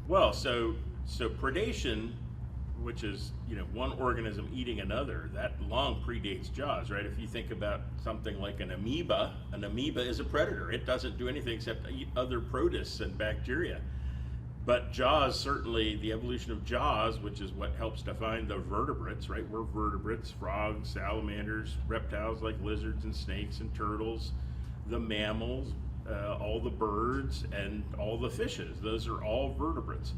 Well, so predation, which is one organism eating another, that long predates Jaws, right? If you think about something like an amoeba is a predator. It doesn't do anything except eat other protists and bacteria. But Jaws, certainly the evolution of Jaws, which is what helps define the vertebrates, right? We're vertebrates, frogs, salamanders, reptiles like lizards and snakes and turtles, the mammals, all the birds, and all the fishes. Those are all vertebrates.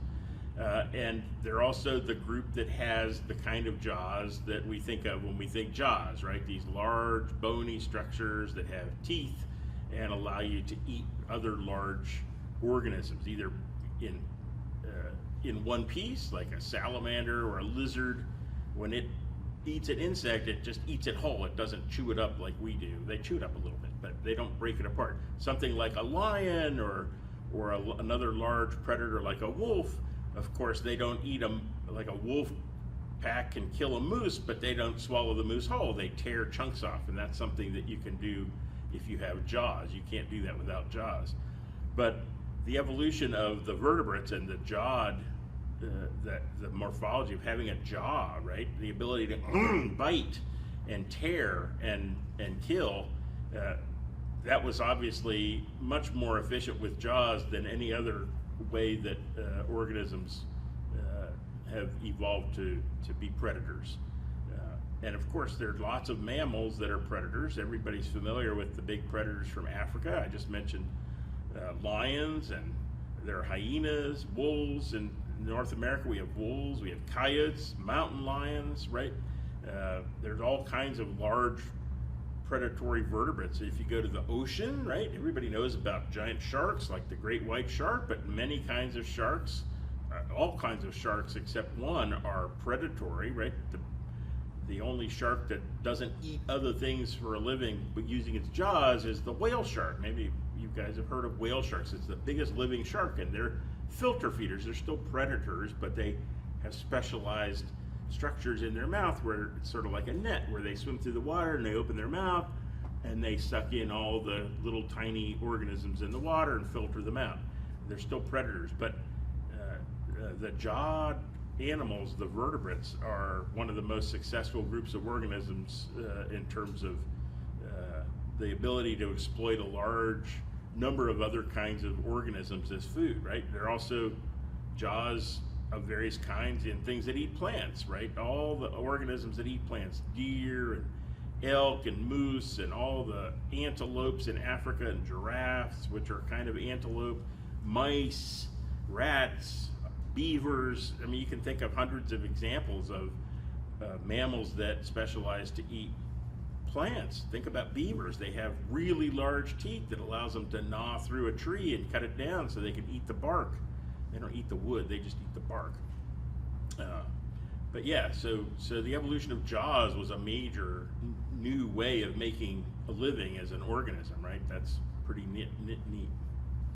And they're also the group that has the kind of jaws that we think of when we think jaws, right? These large bony structures that have teeth and allow you to eat other large organisms, either in one piece, like a salamander or a lizard. When it eats an insect, it just eats it whole. It doesn't chew it up like we do. They chew it up a little bit, but they don't break it apart. Something like a lion or another large predator like a wolf, of course, they don't eat them. Like a wolf pack can kill a moose, but they don't swallow the moose whole. They tear chunks off, and that's something that you can do if you have jaws. You can't do that without jaws. But the evolution of the vertebrates and the jawed, the morphology of having a jaw, right? The ability to bite and tear and kill, that was obviously much more efficient with jaws than any other way that organisms have evolved to be predators. And of course, there are lots of mammals that are predators. Everybody's familiar with the big predators from Africa. I just mentioned lions, and there are hyenas, wolves. In North America, we have wolves, we have coyotes, mountain lions, right? There's all kinds of large predatory vertebrates. If you go to the ocean, right, everybody knows about giant sharks like the great white shark, but many kinds of sharks, all kinds of sharks except one, are predatory, right? The only shark that doesn't eat other things for a living but using its jaws is the whale shark. Maybe you guys have heard of whale sharks. It's the biggest living shark, and they're filter feeders. They're still predators, but they have specialized structures in their mouth where it's sort of like a net, where they swim through the water and they open their mouth and they suck in all the little tiny organisms in the water and filter them out. They're still predators, but the jawed animals, the vertebrates, are one of the most successful groups of organisms in terms of the ability to exploit a large number of other kinds of organisms as food, right? They're also jaws of various kinds in things that eat plants, right? All the organisms that eat plants, deer and elk and moose and all the antelopes in Africa and giraffes, which are kind of antelope, mice, rats, beavers. I mean, you can think of hundreds of examples of mammals that specialize to eat plants. Think about beavers. They have really large teeth that allows them to gnaw through a tree and cut it down so they can eat the bark. They don't eat the wood, they just eat the bark. But yeah, so the evolution of jaws was a major new way of making a living as an organism, right? That's pretty neat.